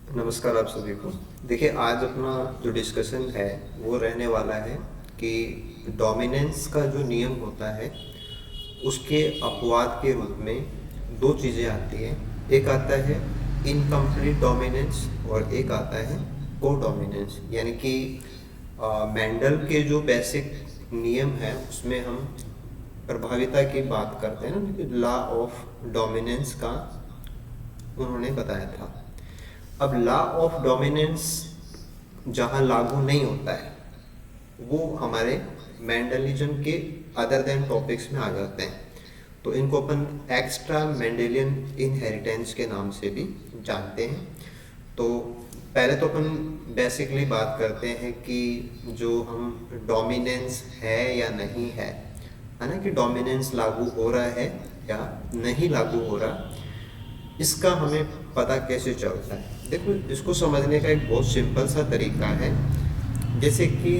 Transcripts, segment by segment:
नमस्कार आप सभी को। देखिए, आज अपना जो डिस्कशन है वो रहने वाला है कि डोमिनेंस का जो नियम होता है उसके अपवाद के रूप में दो चीज़ें आती हैं। एक आता है इनकम्प्लीट डोमिनेंस और एक आता है को डोमिनेंस। यानी कि मेंडल के जो बेसिक नियम है उसमें हम प्रभाविता की बात करते हैं ना, कि लॉ ऑफ डोमिनेंस का उन्होंने बताया था। अब लॉ ऑफ डोमिनेंस जहाँ लागू नहीं होता है वो हमारे मेंडलिज्म के अदर देन टॉपिक्स में आ जाते हैं। तो इनको अपन एक्स्ट्रा मेंडेलियन इनहेरिटेंस के नाम से भी जानते हैं। तो पहले तो अपन बेसिकली बात करते हैं कि जो हम डोमिनेंस है या नहीं है ना, कि डोमिनेंस लागू हो रहा है या नहीं लागू हो रहा, इसका हमें पता कैसे चलता है। देखो, इसको समझने का एक बहुत सिंपल सा तरीका है। जैसे कि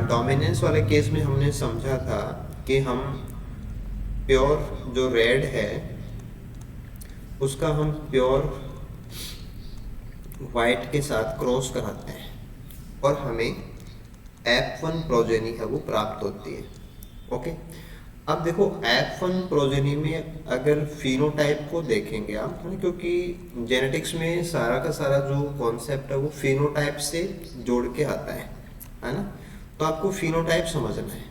डोमिनेंस वाले केस में हमने समझा था कि हम प्योर जो रेड है उसका हम प्योर वाइट के साथ क्रॉस कराते हैं और हमें F1 प्रोजेनी है वो प्राप्त होती है। ओके, अब देखो F1 प्रोजेनी में अगर फिनोटाइप को देखेंगे आप, है ना, क्योंकि जेनेटिक्स में सारा का सारा जो कॉन्सेप्ट है वो फिनोटाइप से जोड़ के आता है ना। तो आपको फिनोटाइप समझना है।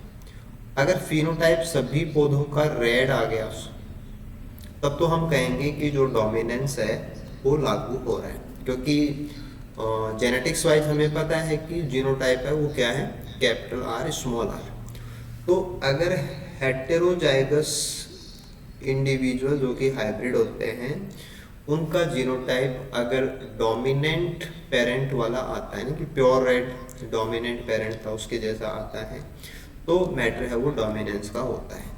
अगर फिनोटाइप सभी पौधों का रेड आ गया तब तो हम कहेंगे कि जो डोमिनेंस है वो लागू हो रहा है, क्योंकि जेनेटिक्स वाइज हमें पता है कि जीनोटाइप है वो क्या है, कैपिटल आर स्मॉल आर। तो अगर हेटेरोजाइगस इंडिविजुअल जो कि हाइब्रिड होते हैं उनका जीनोटाइप अगर डोमिनेंट पेरेंट वाला आता है ना, कि प्योर रेड डोमिनेंट पेरेंट था उसके जैसा आता है, तो मैटर है वो डोमिनेंस का होता है।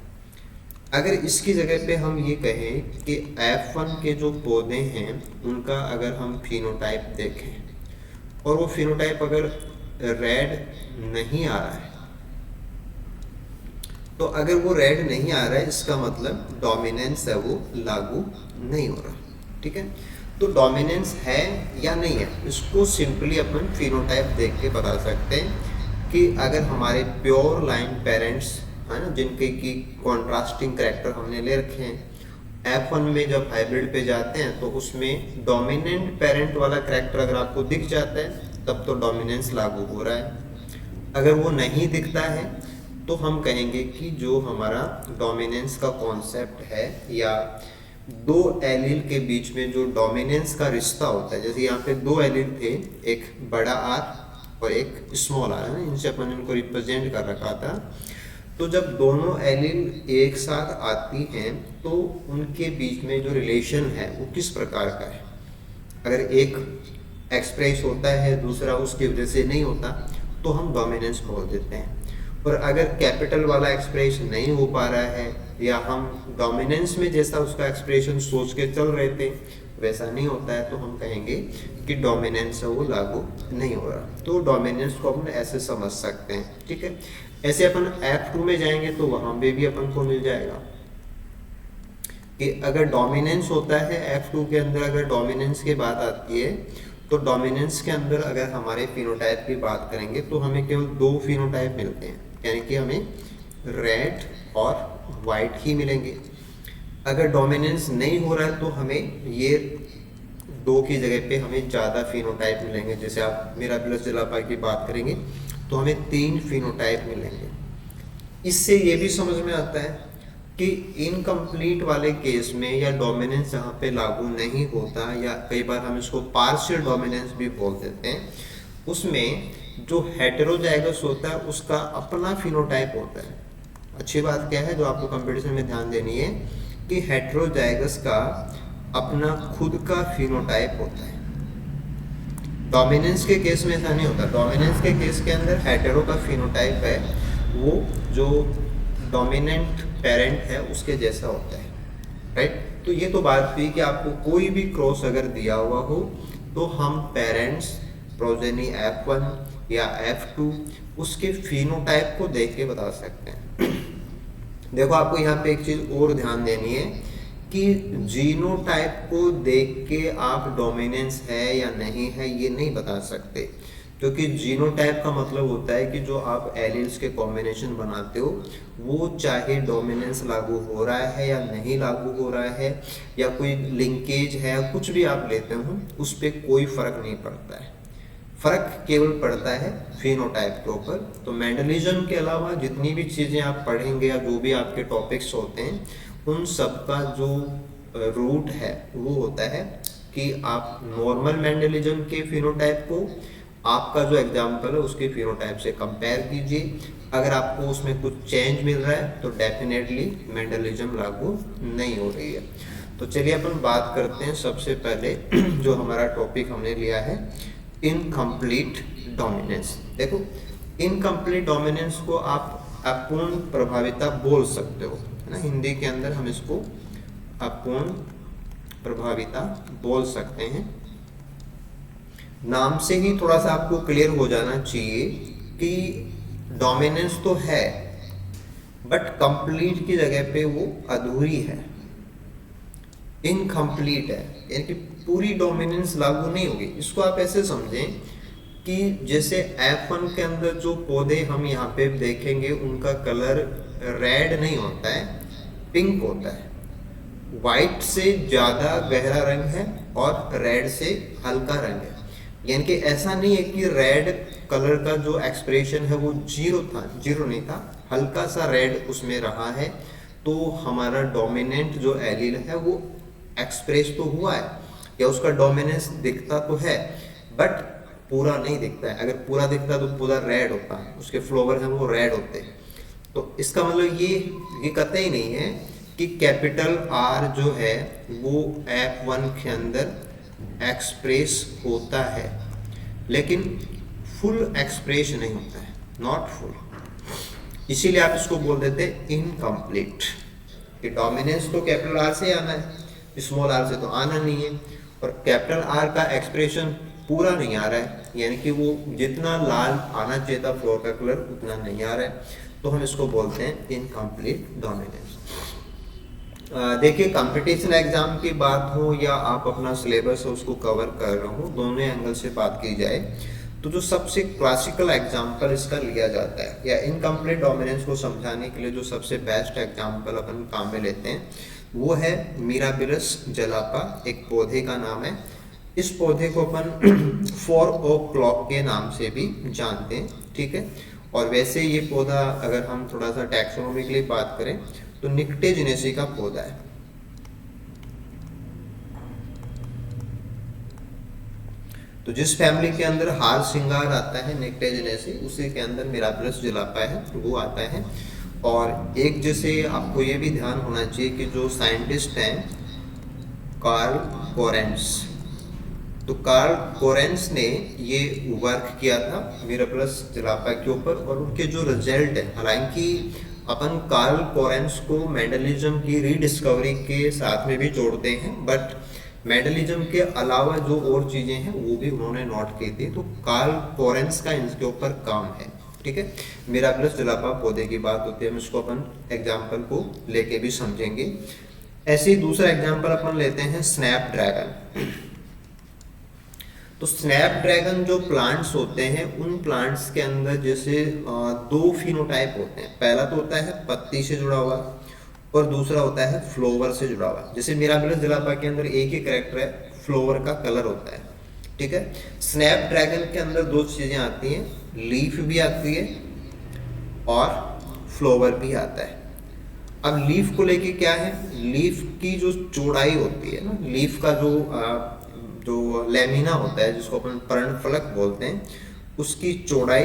अगर इसकी जगह पे हम ये कहें कि F1 के जो पौधे हैं उनका अगर हम फिनोटाइप देखें और वो फिनोटाइप अगर रेड नहीं आ रहा है, तो अगर वो रेड नहीं आ रहा है इसका मतलब डोमिनेंस है वो लागू नहीं हो रहा। ठीक है, तो डोमिनेंस है या नहीं है इसको सिंपली अपन फिनोटाइप देख के बता सकते हैं कि अगर हमारे प्योर लाइन पेरेंट्स है ना, जिनके की कॉन्ट्रास्टिंग कैरेक्टर हमने ले रखे हैं, F1 में जब हाइब्रिड पे जाते हैं तो उसमें डोमिनेंट पेरेंट वाला कैरेक्टर अगर आपको दिख जाता है तब तो डोमिनेंस लागू हो रहा है। अगर वो नहीं दिखता है तो हम कहेंगे कि जो हमारा डोमिनेंस का कॉन्सेप्ट है या दो एलील के बीच में जो डोमिनेंस का रिश्ता होता है, जैसे यहाँ पे दो एलील थे, एक बड़ा आर और एक स्मॉल आर है ना, इनसे अपन इनको रिप्रेजेंट कर रखा था। तो जब दोनों एलील एक साथ आती हैं तो उनके बीच में जो रिलेशन है वो किस प्रकार का है। अगर एक एक्सप्रेस होता है दूसरा उसकी वजह से नहीं होता तो हम डोमिनेंस बोल देते हैं। और अगर कैपिटल वाला एक्सप्रेशन नहीं हो पा रहा है या हम डोमिनेंस में जैसा उसका एक्सप्रेशन सोच के चल रहे थे वैसा नहीं होता है तो हम कहेंगे कि डोमिनेंस है वो लागू नहीं हो रहा। तो डोमिनेंस को अपन ऐसे समझ सकते हैं। ठीक है, ऐसे अपन F2 में जाएंगे तो वहां पे भी अपन को मिल जाएगा कि अगर डोमिनेंस होता है F2 के अंदर, अगर डोमिनेंस की बात आती है तो डोमिनेंस के अंदर अगर हमारे फिनोटाइप की बात करेंगे तो हमें केवल दो फिनोटाइप मिलते हैं, यानी कि हमें रेड और वाइट ही मिलेंगे। अगर डोमिनेंस नहीं हो रहा है तो हमें ये दो की जगह पे हमें ज़्यादा फिनोटाइप मिलेंगे। जैसे आप मिराबिलस जलापा की बात करेंगे तो हमें 3 फिनोटाइप मिलेंगे। इससे ये भी समझ में आता है कि इनकम्प्लीट वाले केस में या डोमिनेंस जहाँ पे लागू नहीं होता या कई बार हम इसको पार्शियल डोमिनेंस भी बोल देते हैं, उसमें जो हेटेरोजाइगस होता है उसका अपना फिनोटाइप होता है। अच्छी बात क्या है जो आपको कंपटीशन में ध्यान देनी है कि हेटेरोजाइगस का अपना खुद का फिनोटाइप होता है। डोमिनेंस के केस में ऐसा नहीं होता। डोमिनेंस के केस के अंदर हेटेरो का फिनोटाइप है वो जो डोमिनेंट पेरेंट है उसके जैसा होता है, राइट। तो ये तो बात हुई कि आपको कोई भी क्रॉस अगर दिया हुआ हो तो हम पेरेंट्स प्रोजेनी F1 या F2 उसके फिनोटाइप को देख के बता सकते हैं। देखो, आपको यहाँ पे एक चीज़ और ध्यान देनी है कि जीनोटाइप को देख के आप डोमिनेंस है या नहीं है ये नहीं बता सकते, क्योंकि जीनोटाइप का मतलब होता है कि जो आप एलील्स के कॉम्बिनेशन बनाते हो वो चाहे डोमिनेंस लागू हो रहा है या नहीं लागू हो रहा है, या कोई लिंकेज है, कुछ भी आप लेते हो उस पर कोई फर्क नहीं पड़ता है। फर्क केवल पड़ता है फिनोटाइप के ऊपर। तो मेंडलिज्म के अलावा जितनी भी चीज़ें आप पढ़ेंगे या जो भी आपके टॉपिक्स होते हैं उन सब का जो रूट है वो होता है कि आप नॉर्मल मेंडलिज्म के फिनोटाइप को आपका जो एग्जाम्पल है उसके फिनोटाइप से कंपेयर कीजिए। अगर आपको उसमें कुछ चेंज मिल रहा है तो डेफिनेटली मेंडलिज्म लागू नहीं हो रही है। तो चलिए अपन बात करते हैं। सबसे पहले जो हमारा टॉपिक हमने लिया है इनकम्प्लीट डोमिनेंस। देखो, इनकम्प्लीट डोमिनेंस को आप अपूर्ण प्रभाविता बोल सकते हो, है ना। हिंदी के अंदर हम इसको अपूर्ण प्रभाविता बोल सकते हैं। नाम से ही थोड़ा सा आपको क्लियर हो जाना चाहिए कि डोमिनेंस तो है बट कंप्लीट की जगह पे वो अधूरी है, इनकम्प्लीट है, यानी कि पूरी डोमिनेंस लागू नहीं होगी। इसको आप ऐसे समझें कि जैसे F1 के अंदर जो पौधे हम यहाँ पे देखेंगे उनका कलर रेड नहीं होता है, पिंक होता है। वाइट से ज़्यादा गहरा रंग है और रेड से हल्का रंग है। यानी कि ऐसा नहीं है कि रेड कलर का जो एक्सप्रेशन है वो जीरो नहीं था, हल्का सा रेड उसमें रहा है, तो हमारा डोमिनेंट जो एलील है वो एक्सप्रेस तो हुआ है या उसका डोमिनेंस दिखता तो है बट पूरा नहीं दिखता है। अगर पूरा दिखता तो पूरा रेड होता है, उसके फ्लावर हैं वो रेड होते हैं। तो इसका मतलब ये कतई नहीं है कि कैपिटल R जो है वो F1 के अंदर एक्सप्रेस होता है, लेकिन फुल एक्सप्रेस नहीं होता है, नॉट फुल। इसीलिए आप इसको बोल देते हैं इनकम्प्लीट। कि डोमिनेंस तो कैपिटल R से आना है, स्मॉल r से तो आना नहीं है, और कैपिटल R का एक्सप्रेशन पूरा नहीं आ रहा है, यानी कि वो जितना लाल आना चाहिए था फ्लोर का कलर उतना नहीं आ रहा है, तो हम इसको बोलते हैं इनकम्प्लीट डोमिनेंस। देखिए, कंपटीशन एग्जाम की बात हो या आप अपना सिलेबस है उसको कवर कर रहे हो, दोनों एंगल से बात की जाए तो जो सबसे क्लासिकल एग्जाम्पल इसका लिया जाता है या इनकम्प्लीट डोमिनेंस को समझाने के लिए जो सबसे बेस्ट एग्जाम्पल अपन काम में लेते हैं वो है मिराबिलस जलापा, एक पौधे का नाम है। इस पौधे को अपन 4 o'clock के नाम से भी जानते हैं, ठीक है। और वैसे ये पौधा अगर हम थोड़ा सा टैक्सोनॉमी के लिए बात करें तो निक्टेजिनेसी का पौधा है। तो जिस फैमिली के अंदर हार श्रृंगार आता है निक्टेजिनेसी, उसी के अंदर मिराबिलस जलापा है वो आता है। और एक जैसे आपको ये भी ध्यान होना चाहिए कि जो साइंटिस्ट हैं कार्ल कोरेंस, तो कार्ल कोरेंस ने ये वर्क किया था मिराबिलस जलापा के ऊपर, और उनके जो रिजल्ट है, हालांकि अपन कार्ल कोरेंस को मेंडलिज्म की रीडिस्कवरी के साथ में भी जोड़ते हैं, बट मेंडलिज्म के अलावा जो और चीज़ें हैं वो भी उन्होंने नोट की थी। तो कार्ल कोरेंस का इनके ऊपर काम है, ठीक है। मिराबिलस जलापा पौधे की बात होती है, हम इसको अपन एग्जाम्पल को लेके भी समझेंगे। ऐसे ही दूसरा एग्जाम्पल अपन लेते हैं स्नैपड्रैगन। तो स्नैपड्रैगन जो प्लांट्स होते हैं उन प्लांट्स के अंदर जैसे 2 फिनोटाइप होते हैं। पहला तो होता है पत्ती से जुड़ा हुआ और दूसरा होता है फ्लावर से जुड़ा हुआ। जैसे मिराबिलस जलापा के अंदर एक ही कैरेक्टर है, फ्लावर का कलर होता है, ठीक है। स्नैपड्रैगन के अंदर 2 चीज़ें आती हैं, लीफ भी आती है और फ्लावर भी आता है। अब लीफ को लेके क्या है, लीफ की जो चौड़ाई होती है ना, लीफ का जो लेमिना होता है जिसको अपन पर्णफलक बोलते हैं, उसकी चौड़ाई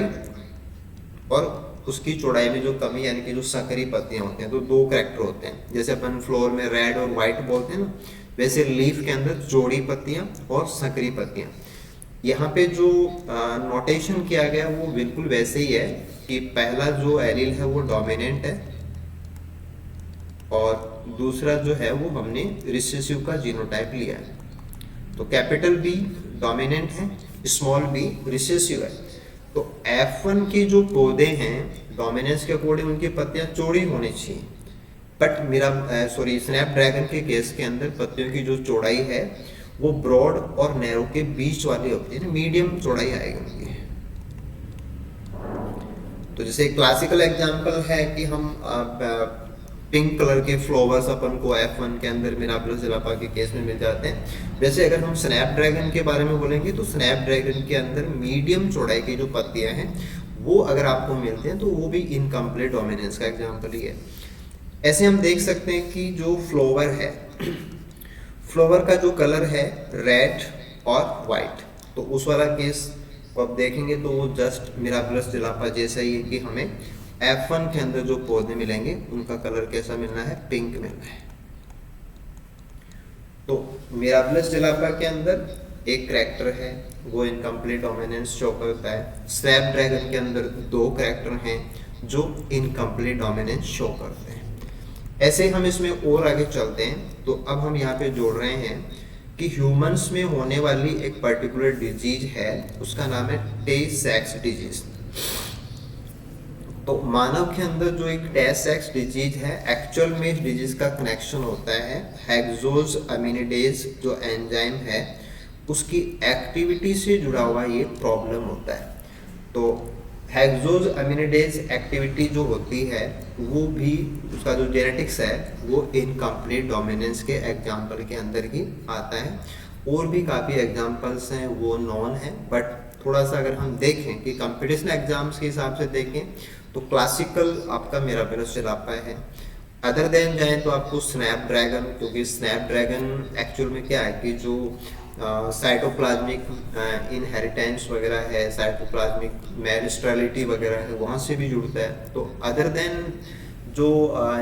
और उसकी चौड़ाई में जो कमी यानी कि जो संकरी पत्तियां होती हैं, तो 2 कैरेक्टर होते हैं। जैसे अपन फ्लोर में रेड और वाइट बोलते हैं ना, वैसे लीफ के अंदर चौड़ी पत्तियां और संकरी पत्तियां। यहाँ पे जो नोटेशन किया गया वो बिल्कुल वैसे ही है कि पहला जो एलील है वो डोमिनेंट है और दूसरा जो है वो हमने रिसेसिव का जीनोटाइप लिया है। तो कैपिटल B डोमिनेंट है, स्मॉल b रिसेसिव है। तो F1 के जो पौधे हैं डोमिनेंस के अकॉर्डिंग उनकी पत्तियां चौड़ी होनी चाहिए, बट मेरा स्नैपड्रैगन के केस के अंदर पत्तियों की जो चौड़ाई है वो ब्रॉड और नैरो के बीच वाली होती है, मीडियम चौड़ाई आएगी उनकी। तो जैसे क्लासिकल एग्जांपल है कि हम पिंक कलर के फ्लावर्स अपन को F1 के अंदर मिराबलस ज़लापा के केस में मिल जाते हैं। वैसे अगर हम स्नैपड्रैगन के बारे में बोलेंगे तो स्नैपड्रैगन के अंदर मीडियम चौड़ाई की जो पत्तियां हैं वो अगर आपको मिलते हैं तो वो भी इनकम्प्लीट डोमिनेंस का एग्जाम्पल ही है। ऐसे हम देख सकते हैं कि जो फ्लावर है, फ्लावर का जो कलर है रेड और वाइट, तो उस वाला केस अब देखेंगे तो वो जस्ट मिराबलस ज़लापा जैसा ही है कि हमें F1 के अंदर जो पौधे मिलेंगे उनका कलर कैसा मिलना है, पिंक मिलना है। तो मिराबलस ज़लापा के अंदर एक करैक्टर है वो इनकम्प्लीट डोमिनेंस शो करता है। स्नैपड्रैगन के अंदर 2 करैक्टर हैं जो इनकम्प्लीट डोमिनेंस शो करते हैं। ऐसे हम इसमें और आगे चलते हैं तो अब हम यहाँ पे जोड़ रहे हैं कि ह्यूमंस में होने वाली एक पर्टिकुलर डिजीज है, उसका नाम है टे-सेक्स डिजीज। तो मानव के अंदर जो एक टे-सेक्स डिजीज है, एक्चुअल में इस डिजीज का कनेक्शन होता है हेक्सोज अमीनिडेज जो एंजाइम है उसकी एक्टिविटी से जुड़ा हुआ ये प्रॉब्लम होता है। तो हेक्सोज अमीनिडेज एक्टिविटी जो होती है वो भी उसका जो जेनेटिक्स है वो इनकम्प्लीट डोमिनेंस के एग्जाम्पल के अंदर ही आता है। और भी काफ़ी एग्जाम्पल्स हैं वो नॉन है, बट थोड़ा सा अगर हम देखें कि कंपटीशन एग्जाम्स के हिसाब से देखें तो क्लासिकल आपका मिराबलस ज़लापा है। अदर देन जाएँ तो आपको स्नैपड्रैगन, क्योंकि स्नैपड्रैगन एक्चुअल में क्या है कि जो साइटोप्लाज्मिक इनहेरिटेंस वगैरह है, साइटोप्लाज्मिक मेरिस्ट्रलिटी वगैरह है, वहाँ से भी जुड़ता है। तो अदर देन जो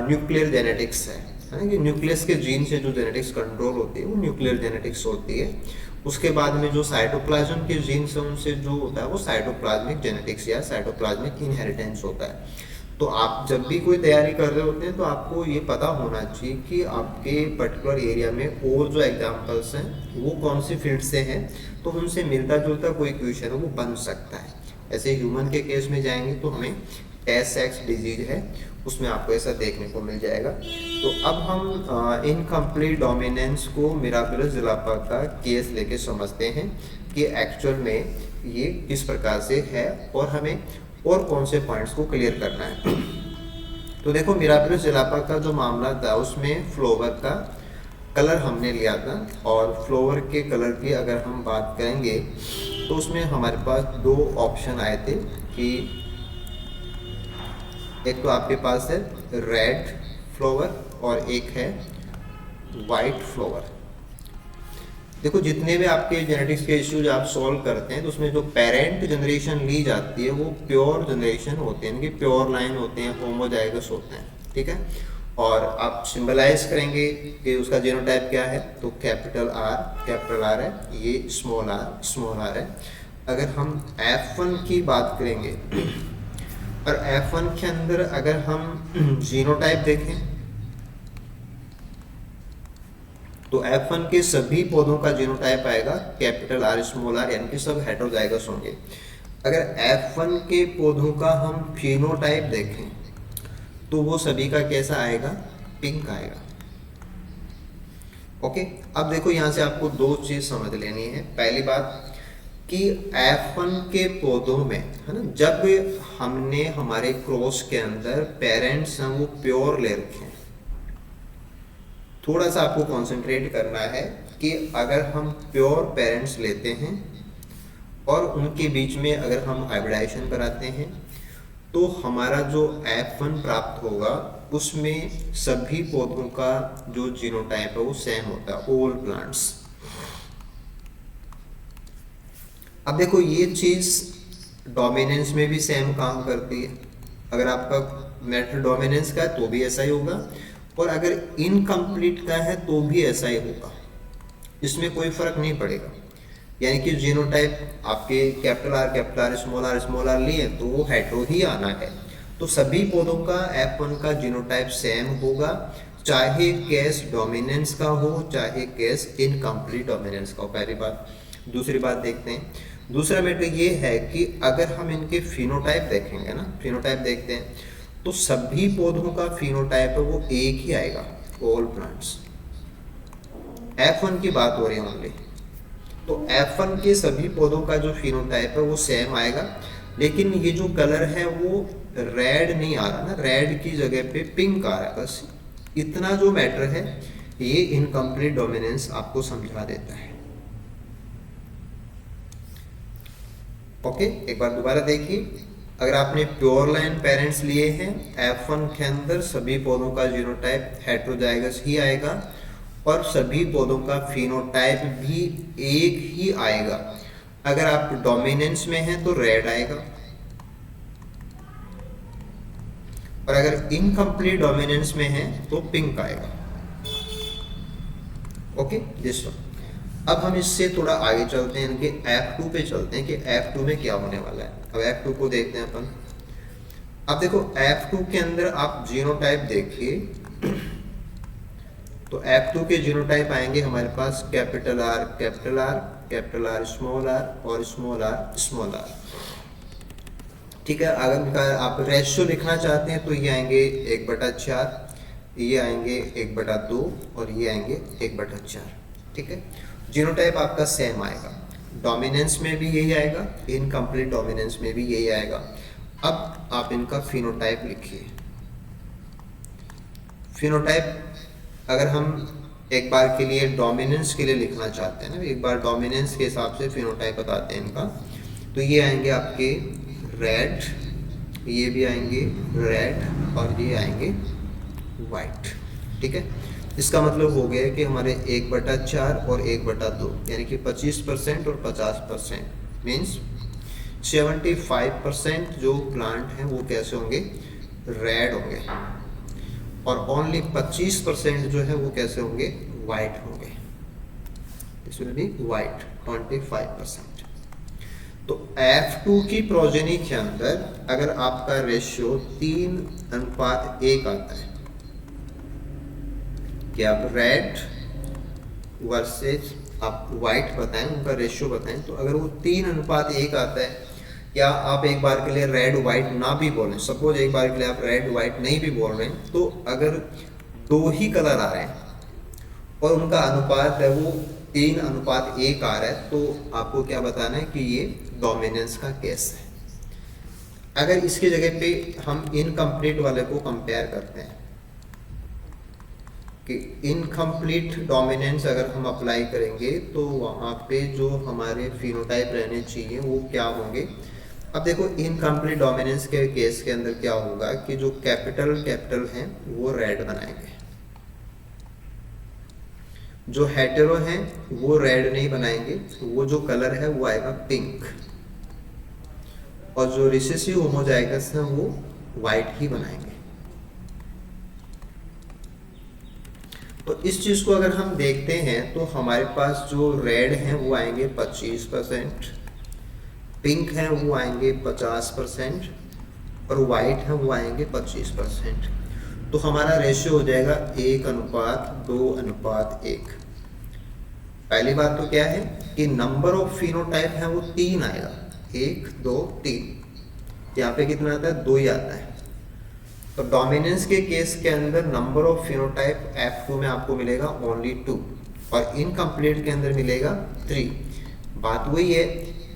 न्यूक्लियर जेनेटिक्स है ना, कि न्यूक्लियस के जीन से जो जेनेटिक्स कंट्रोल होती है वो न्यूक्लियर जेनेटिक्स होती है। उसके बाद में जो साइटोप्लाज्म के जीन से उनसे जो होता है वो साइटोप्लाज्मिक जेनेटिक्स या साइटोप्लाज्मिक इनहेरिटेंस होता है। तो आप जब भी कोई तैयारी कर रहे होते हैं तो आपको ये पता होना चाहिए कि आपके पर्टिकुलर एरिया में और जो एग्जांपल्स हैं वो कौन सी फील्ड से हैं, तो उनसे मिलता जुलता कोई क्वेश्चन है वो बन सकता है। ऐसे ह्यूमन के केस में जाएंगे तो हमें टे-सेक्स डिजीज है उसमें आपको ऐसा देखने को मिल जाएगा। तो अब हम इनकम्प्लीट डोमिनेंस को मिराबलस ज़लापा का केस लेके समझते हैं कि एक्चुअल में ये किस प्रकार से है और हमें और कौन से पॉइंट्स को क्लियर करना है। तो देखो मिराबलस ज़लापा का जो मामला था उसमें फ्लावर का कलर हमने लिया था, और फ्लावर के कलर की अगर हम बात करेंगे तो उसमें हमारे पास 2 ऑप्शन आए थे कि एक तो आपके पास है रेड फ्लावर और एक है वाइट फ्लावर। देखो जितने भी आपके जेनेटिक्स के इश्यूज आप सॉल्व करते हैं तो उसमें जो पेरेंट जनरेशन ली जाती है वो प्योर जनरेशन होते हैं, इनके प्योर लाइन होते हैं, होमोजाइगस होते हैं, ठीक है। और आप सिंबलाइज करेंगे कि उसका जीनोटाइप क्या है, तो कैपिटल R है, ये स्मॉल r है। अगर हम F1 की बात करेंगे और F1 के अंदर अगर हम जीनोटाइप देखें तो F1 के सभी पौधों का जीनोटाइप आएगा कैपिटल R स्मॉल r, यानी कि सब हेटेरोजाइगस होंगे। अगर F1 के पौधों का हम फिनोटाइप देखें तो वो सभी का कैसा आएगा, पिंक आएगा। ओके, अब देखो यहाँ से आपको 2 चीज समझ लेनी है। पहली बात कि F1 के पौधों में है ना, जब हमने हमारे क्रॉस के अंदर पेरेंट्स हैं वो प्योर ले रखे हैं, थोड़ा सा आपको कंसंट्रेट करना है कि अगर हम प्योर पेरेंट्स लेते हैं और उनके बीच में अगर हम हाइब्रिडाइजेशन कराते हैं तो हमारा जो F1 प्राप्त होगा उसमें सभी पौधों का जो जीनोटाइप है वो सेम होता है, ऑल प्लांट्स। अब देखो ये चीज डोमिनेंस में भी सेम काम करती है। अगर आपका मैटर डोमिनेंस का है तो भी ऐसा ही होगा, और अगर इनकम्प्लीट का है तो भी ऐसा ही होगा, इसमें कोई फर्क नहीं पड़ेगा। यानी कि जीनोटाइप आपके कैपिटल R स्मॉल r लिए तो वो हेटेरो ही आना है। तो सभी पौधों का F1 का जीनोटाइप सेम होगा, चाहे केस डोमिनेंस का हो चाहे केस इनकम्प्लीट डोमिनेंस का हो, पहली बात। दूसरी बात देखते हैं, दूसरा मैटर ये है कि अगर हम इनके फिनोटाइप देखेंगे ना, फिनोटाइप देखते हैं तो सभी पौधों का फिनोटाइप है वो एक ही आएगा, ऑल प्लांट्स। F1 की बात हो रही है ओनली, तो F1 के सभी पौधों का जो फिनोटाइप है वो सेम आएगा, लेकिन ये जो कलर है वो रेड नहीं आ रहा ना, रेड की जगह पे पिंक आ रहा है। बस इतना जो मैटर है ये इनकम्प्लीट डोमिनेंस आपको समझा देता है। ओके, एक बार दोबारा देखिए, अगर आपने प्योर लाइन पेरेंट्स लिए हैं, F1 के अंदर सभी पौधों का जीनोटाइप हेटेरोजाइगस ही आएगा और सभी पौधों का फिनोटाइप भी एक ही आएगा। अगर आप डोमिनेंस में हैं तो रेड आएगा, और अगर इनकम्प्लीट डोमिनेंस में है तो पिंक आएगा। Okay, this one. अब हम इससे थोड़ा आगे चलते हैं, इनके F2 पे चलते हैं कि F2 में क्या होने वाला है। अब F2 को देखते हैं अपन। अब देखो F2 के अंदर आप जीनोटाइप देखिए, तो F2 के जीनोटाइप आएंगे हमारे पास capital R capital R, capital R small r और स्मॉल r स्मॉल r। ठीक है, अगर आप रेशियो लिखना चाहते हैं तो ये आएंगे 1/4, ये आएंगे 1/2 और ये आएंगे 1/4। ठीक है, जीनोटाइप आपका सेम आएगा, डोमिनेंस में भी यही आएगा, इनकम्प्लीट डोमिनेंस में भी यही आएगा। अब आप इनका फिनोटाइप लिखिए। फिनोटाइप अगर हम एक बार के लिए डोमिनेंस के लिए लिखना चाहते हैं ना, एक बार डोमिनेंस के हिसाब से फिनोटाइप बताते हैं इनका, तो ये आएंगे आपके रेड, ये भी आएंगे रेड और ये आएंगे वाइट। ठीक है, इसका मतलब हो गया कि हमारे 1/4 और 1/2 यानी कि 25% और 50%, मीन्स 75% जो प्लांट हैं वो कैसे होंगे, रेड होंगे, और ओनली 25% जो है वो कैसे होंगे, वाइट होंगे। This will be white 25%। तो F2 की प्रोजेनी के अंदर अगर आपका रेशियो 3:1 आता है कि आप रेड वर्सेस आप वाइट बताएं, उनका रेशियो बताएं, तो अगर वो 3:1 आता है, या आप एक बार के लिए रेड वाइट ना भी बोलें, सपोज एक बार के लिए आप रेड वाइट नहीं भी बोल रहे हैं, तो अगर 2 ही कलर आ रहे हैं और उनका अनुपात है वो 3:1 आ रहा है, तो आपको क्या बताना है कि ये डोमिनेंस का केस है। अगर इसकी जगह पे हम इनकम्प्लीट वाले को कंपेयर करते हैं कि इनकम्प्लीट डोमिनेंस अगर हम अप्लाई करेंगे तो वहाँ पे जो हमारे फिनोटाइप रहने चाहिए वो क्या होंगे। अब देखो इनकम्प्लीट डोमिनेंस के केस के अंदर क्या होगा कि जो कैपिटल हैं वो रेड बनाएंगे, जो हेटेरो हैं वो रेड नहीं बनाएंगे, वो जो कलर है वो आएगा पिंक, और जो रिसेसिव होमोजाइगस हैं वो वाइट ही बनाएंगे। तो इस चीज को अगर हम देखते हैं तो हमारे पास जो रेड हैं वो आएंगे 25%, पिंक हैं वो आएंगे 50% और वाइट हैं वो आएंगे 25%। तो हमारा रेशियो हो जाएगा 1:2:1। पहली बात तो क्या है कि नंबर ऑफ फिनोटाइप है वो 3 आएगा, 1 2 3। यहाँ पे कितना आता है, 2 ही आता है। तो डोमिनेंस के केस के अंदर नंबर ऑफ फिनोटाइप F2 में आपको मिलेगा ओनली 2 और इनकम्प्लीट के अंदर मिलेगा 3। बात वही है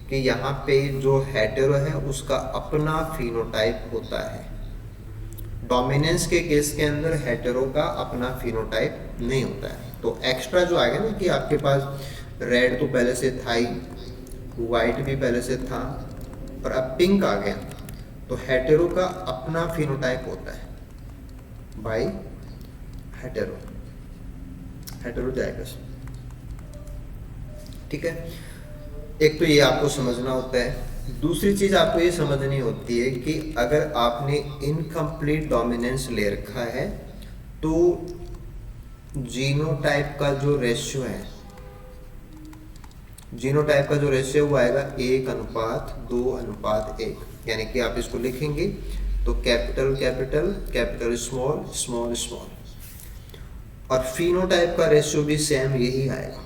कि यहाँ पे जो हेटेरो है उसका अपना फिनोटाइप होता है, डोमिनेंस के केस के अंदर हेटेरो का अपना फिनोटाइप नहीं होता है। तो एक्स्ट्रा जो आएगा ना कि आपके पास रेड तो पहले से था ही, वाइट भी पहले से था और अब पिंक आ गया, तो हेटेरो का अपना फिनोटाइप होता है बाय हेटेरोजाइगस। ठीक है, एक तो ये आपको समझना होता है। दूसरी चीज आपको ये समझनी होती है कि अगर आपने इनकम्प्लीट डोमिनेंस ले रखा है तो जीनोटाइप का जो रेशियो है, जीनोटाइप का जो रेशियो वो आएगा 1:2:1, यानी कि आप इसको लिखेंगे तो कैपिटल स्मॉल, और फिनोटाइप का रेशियो भी सेम यही आएगा।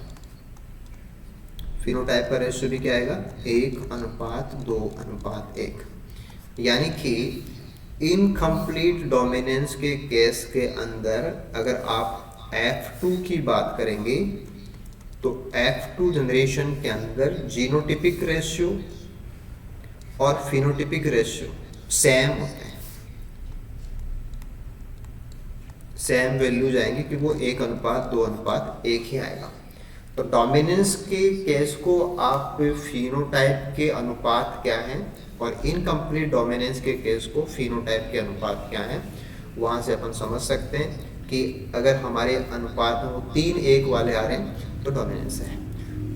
फिनोटाइप का रेशियो भी क्या आएगा, 1:2:1, यानी कि इनकम्प्लीट डोमिनेंस के केस के अंदर अगर आप F2 की बात करेंगे तो F2 जनरेशन के अंदर जीनोटिपिक रेशियो और फिनोटिपिक रेशियो सेम होते हैं, सेम वैल्यू जाएंगे कि वो 1:2:1 ही आएगा। तो डोमिनेंस के केस को आप फिनोटाइप के अनुपात क्या है और इनकम्प्लीट डोमिनेंस के केस को फिनोटाइप के अनुपात क्या है, वहाँ से अपन समझ सकते हैं कि अगर हमारे अनुपात में वो 3:1 वाले आ रहे हैं तो डोमिनेंस है,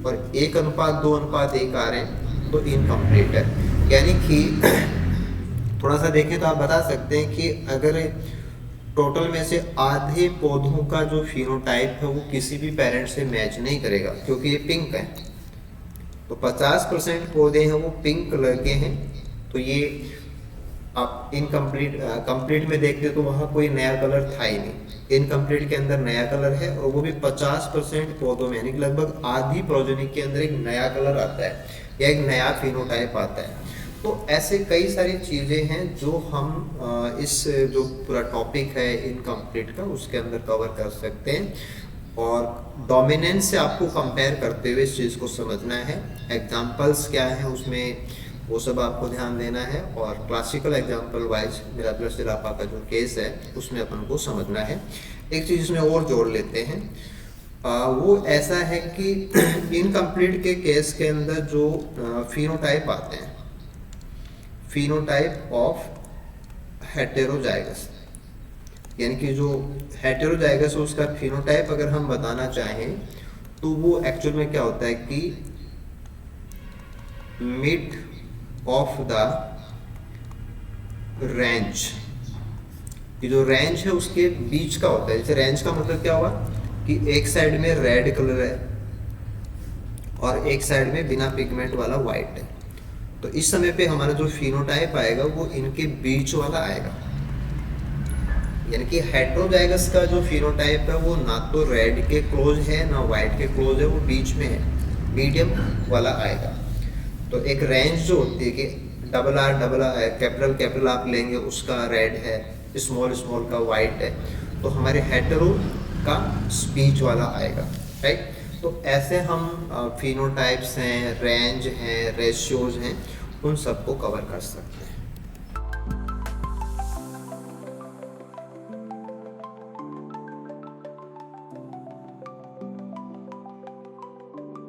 और 1:2:1 आ रहे हैं तो इनकम्प्लीट है। यानी कि थोड़ा सा देखें तो आप बता सकते हैं कि अगर टोटल में से आधे पौधों का जो फिनोटाइप है वो किसी भी पेरेंट से मैच नहीं करेगा क्योंकि ये पिंक है, तो 50% पौधे हैं वो पिंक कलर के हैं, तो ये आप इनकम्प्लीट कंप्लीट में देखते तो वहाँ कोई नया कलर था ही नहीं। इनकम्प्लीट के अंदर नया कलर है और वो भी 50% पौधों में, यानी कि लगभग आधी प्रोजेनी के अंदर एक नया कलर आता है या एक नया फिनोटाइप आता है। तो ऐसे कई सारी चीज़ें हैं जो हम इस जो पूरा टॉपिक है इनकम्प्लीट का उसके अंदर कवर कर सकते हैं, और डोमिनेंस से आपको कंपेयर करते हुए इस चीज़ को समझना है। एग्जाम्पल्स क्या है उसमें वो सब आपको ध्यान देना है, और क्लासिकल एग्जाम्पल वाइज मिराबुलर सिरापा का जो केस है उसमें अपन को समझना है। एक चीज़ इसमें और जोड़ लेते हैं, वो ऐसा है कि इनकम्प्लीट के केस के अंदर जो फिनोटाइप आते हैं, फिनोटाइप ऑफ हेटेरोजाइगस, यानी कि जो हेटेरोजाइगस है उसका फिनोटाइप अगर हम बताना चाहें तो वो एक्चुअल में क्या होता है कि मिड ऑफ द रेंज, ये जो रेंज है उसके बीच का होता है। जैसे रेंज का मतलब क्या हुआ कि एक साइड में रेड कलर है और एक साइड में बिना पिगमेंट वाला वाइट है, तो इस समय पे हमारा जो फिनोटाइप आएगा वो इनके बीच वाला आएगा। यानी कि हेटेरोजाइगस का जो फिनोटाइप है वो ना तो रेड के क्लोज है ना वाइट के क्लोज है, वो बीच में है, मीडियम वाला आएगा। तो एक रेंज जो होती है कि RR कैपिटल आप लेंगे उसका रेड है, स्मॉल का वाइट है, तो हमारे हेटेरो का बीच वाला आएगा, राइट। तो ऐसे हम फिनोटाइप्स हैं, रेंज हैं, रेशियोज हैं, उन सबको कवर कर सकते हैं।